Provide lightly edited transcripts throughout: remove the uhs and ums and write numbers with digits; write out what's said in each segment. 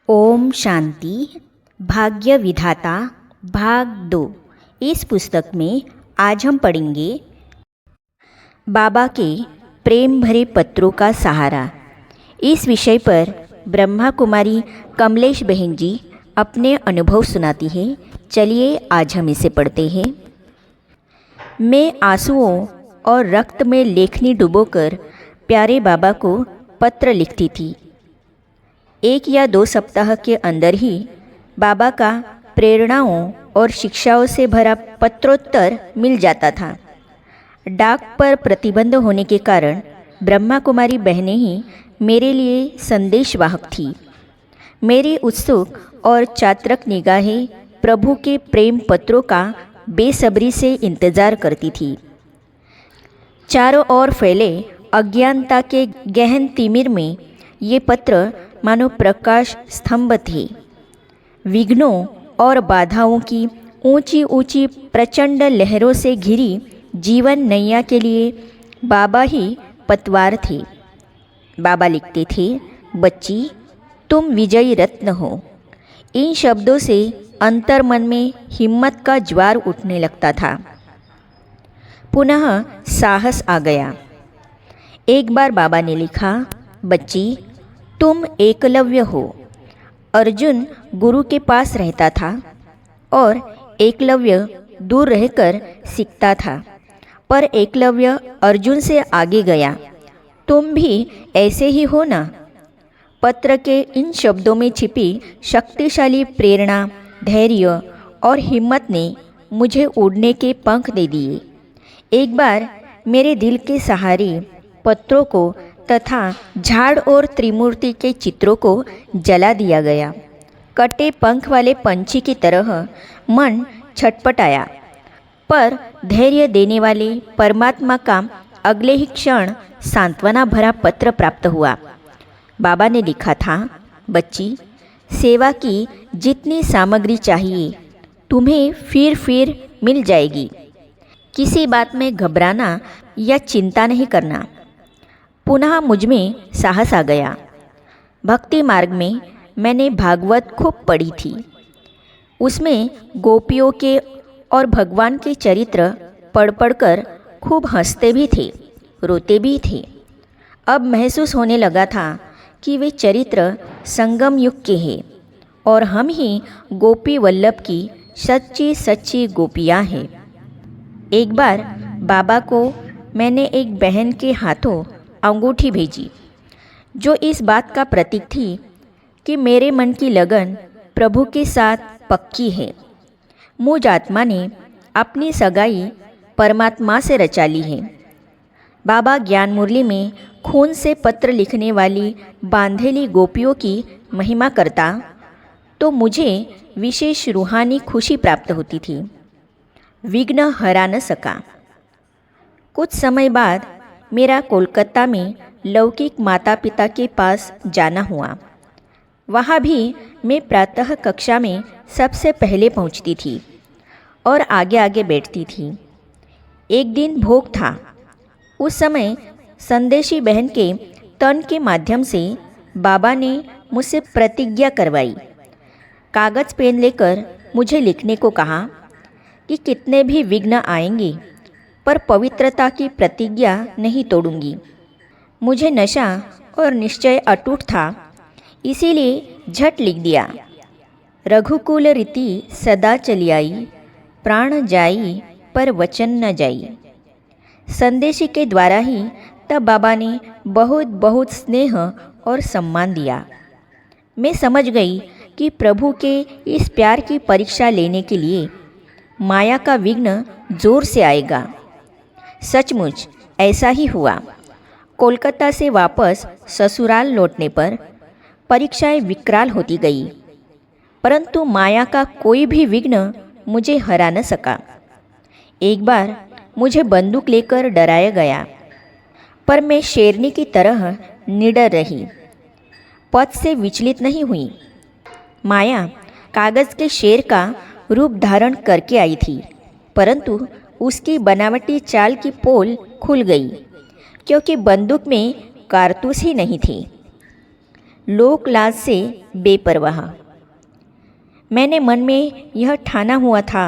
ओम शांति। भाग्य विधाता भाग 2। इस पुस्तक में आज हम पढ़ेंगे बाबा के प्रेम भरे पत्रों का सहारा। इस विषय पर ब्रह्मा कुमारी कमलेश बहन जी अपने अनुभव सुनाती हैं। चलिए आज हम इसे पढ़ते हैं। मैं आंसुओं और रक्त में लेखनी डुबोकर प्यारे बाबा को पत्र लिखती थी। 1 या 2 सप्ताह के अंदर ही बाबा का प्रेरणाओं और शिक्षाओं से भरा पत्रोत्तर मिल जाता था। डाक पर प्रतिबंध होने के कारण ब्रह्मा कुमारी बहनें ही मेरे लिए संदेशवाहक थी। मेरी उत्सुक और चातक निगाहें प्रभु के प्रेम पत्रों का बेसब्री से इंतज़ार करती थी। चारों ओर फैले अज्ञानता के गहन तिमिर में ये पत्र मानो प्रकाश स्तंभ थे। विघ्नों और बाधाओं की ऊंची ऊंची प्रचंड लहरों से घिरी जीवन नैया के लिए बाबा ही पतवार थे। बाबा लिखते थे, बच्ची तुम विजयी रत्न हो। इन शब्दों से अंतर्मन में हिम्मत का ज्वार उठने लगता था। पुनः साहस आ गया। एक बार बाबा ने लिखा, बच्ची तुम एकलव्य हो। अर्जुन गुरु के पास रहता था और एकलव्य दूर रहकर सीखता था, पर एकलव्य अर्जुन से आगे गया। तुम भी ऐसे ही हो ना। पत्र के इन शब्दों में छिपी शक्तिशाली प्रेरणा, धैर्य और हिम्मत ने मुझे उड़ने के पंख दे दिए। एक बार मेरे दिल के सहारे पत्रों को तथा झाड़ और त्रिमूर्ति के चित्रों को जला दिया गया। कटे पंख वाले पंछी की तरह मन छटपटाया, पर धैर्य देने वाले परमात्मा का अगले ही क्षण सांत्वना भरा पत्र प्राप्त हुआ। बाबा ने लिखा था, बच्ची सेवा की जितनी सामग्री चाहिए तुम्हें फिर मिल जाएगी। किसी बात में घबराना या चिंता नहीं करना। पुनः मुझ में साहस आ गया। भक्ति मार्ग में मैंने भागवत खूब पढ़ी थी। उसमें गोपियों के और भगवान के चरित्र पढ़ कर खूब हंसते भी थे, रोते भी थे। अब महसूस होने लगा था कि वे चरित्र संगम युग के हैं और हम ही गोपी वल्लभ की सच्ची सच्ची गोपियाँ हैं। एक बार बाबा को मैंने एक बहन के हाथों अंगूठी भेजी, जो इस बात का प्रतीक थी कि मेरे मन की लगन प्रभु के साथ पक्की है। मुझ आत्मा ने अपनी सगाई परमात्मा से रचा ली है। बाबा ज्ञान मुरली में खून से पत्र लिखने वाली बांधेली गोपियों की महिमा करता तो मुझे विशेष रूहानी खुशी प्राप्त होती थी। विघ्न हरा न सका। कुछ समय बाद मेरा कोलकाता में लौकिक माता पिता के पास जाना हुआ। वहाँ भी मैं प्रातः कक्षा में सबसे पहले पहुँचती थी और आगे आगे बैठती थी। एक दिन भोग था। उस समय संदेशी बहन के तन के माध्यम से बाबा ने मुझसे प्रतिज्ञा करवाई। कागज़ पेन लेकर मुझे लिखने को कहा कि कितने भी विघ्न आएंगे पर पवित्रता की प्रतिज्ञा नहीं तोड़ूंगी। मुझे नशा और निश्चय अटूट था, इसीलिए झट लिख दिया। रघुकुल रीति सदा चली आई, प्राण जाई पर वचन न जाई। संदेशी के द्वारा ही तब बाबा ने बहुत बहुत स्नेह और सम्मान दिया। मैं समझ गई कि प्रभु के इस प्यार की परीक्षा लेने के लिए माया का विघ्न जोर से आएगा। सचमुच ऐसा ही हुआ। कोलकाता से वापस ससुराल लौटने पर परीक्षाएं विकराल होती गई, परंतु माया का कोई भी विघ्न मुझे हरा न सका। एक बार मुझे बंदूक लेकर डराया गया, पर मैं शेरनी की तरह निडर रही, पद से विचलित नहीं हुई। माया कागज़ के शेर का रूप धारण करके आई थी, परंतु उसकी बनावटी चाल की पोल खुल गई, क्योंकि बंदूक में कारतूस ही नहीं थी। लोक लाज से बेपरवाह। मैंने मन में यह ठाना हुआ था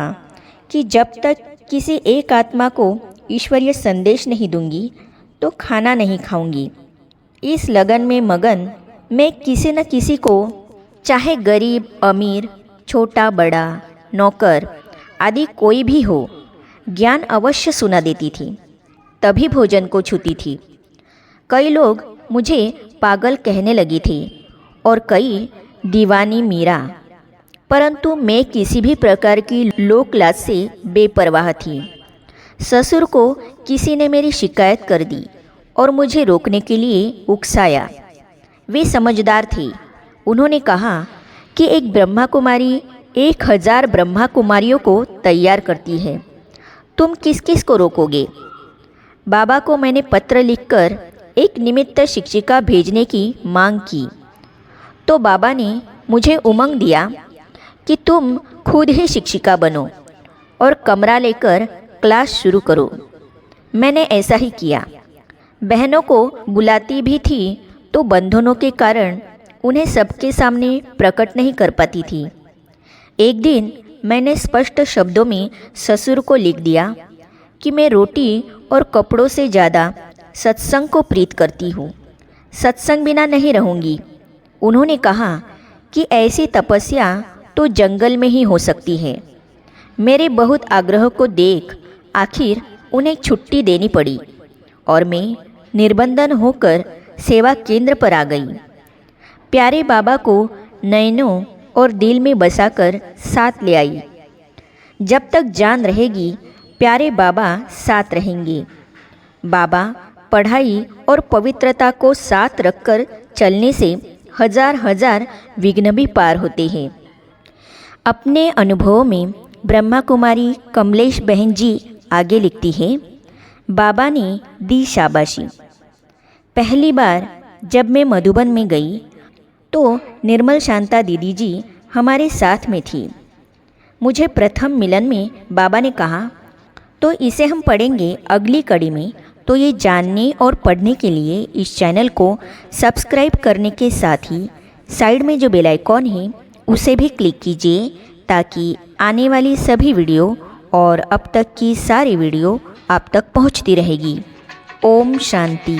कि जब तक किसी एक आत्मा को ईश्वरीय संदेश नहीं दूंगी तो खाना नहीं खाऊंगी। इस लगन में मगन मैं किसी न किसी को, चाहे गरीब अमीर, छोटा बड़ा, नौकर आदि कोई भी हो, ज्ञान अवश्य सुना देती थी, तभी भोजन को छूती थी। कई लोग मुझे पागल कहने लगी थी और कई दीवानी मीरा, परंतु मैं किसी भी प्रकार की लोक लाज से बेपरवाह थी। ससुर को किसी ने मेरी शिकायत कर दी और मुझे रोकने के लिए उकसाया। वे समझदार थे। उन्होंने कहा कि एक ब्रह्मा कुमारी 1000 ब्रह्मा कुमारियों को तैयार करती है, तुम किस किस को रोकोगे। बाबा को मैंने पत्र लिखकर एक निमित्त शिक्षिका भेजने की मांग की, तो बाबा ने मुझे उमंग दिया कि तुम खुद ही शिक्षिका बनो और कमरा लेकर क्लास शुरू करो। मैंने ऐसा ही किया। बहनों को बुलाती भी थी तो बंधनों के कारण उन्हें सबके सामने प्रकट नहीं कर पाती थी। एक दिन मैंने स्पष्ट शब्दों में ससुर को लिख दिया कि मैं रोटी और कपड़ों से ज़्यादा सत्संग को प्रीत करती हूँ, सत्संग बिना नहीं रहूँगी। उन्होंने कहा कि ऐसी तपस्या तो जंगल में ही हो सकती है। मेरे बहुत आग्रह को देख आखिर उन्हें छुट्टी देनी पड़ी और मैं निर्बंधन होकर सेवा केंद्र पर आ गई। प्यारे बाबा को नयनों और दिल में बसाकर साथ ले आई। जब तक जान रहेगी प्यारे बाबा साथ रहेंगे। बाबा पढ़ाई और पवित्रता को साथ रखकर चलने से हजार हजार विघ्न भी पार होते हैं। अपने अनुभवों में ब्रह्मा कुमारी कमलेश बहन जी आगे लिखती है, बाबा ने दी शाबाशी। पहली बार जब मैं मधुबन में गई तो निर्मल शांता दीदी जी हमारे साथ में थी। मुझे प्रथम मिलन में बाबा ने कहा, तो इसे हम पढ़ेंगे अगली कड़ी में। तो ये जानने और पढ़ने के लिए इस चैनल को सब्सक्राइब करने के साथ ही साइड में जो बेल आइकॉन है उसे भी क्लिक कीजिए, ताकि आने वाली सभी वीडियो और अब तक की सारी वीडियो आप तक पहुंचती रहेगी। ओम शांति।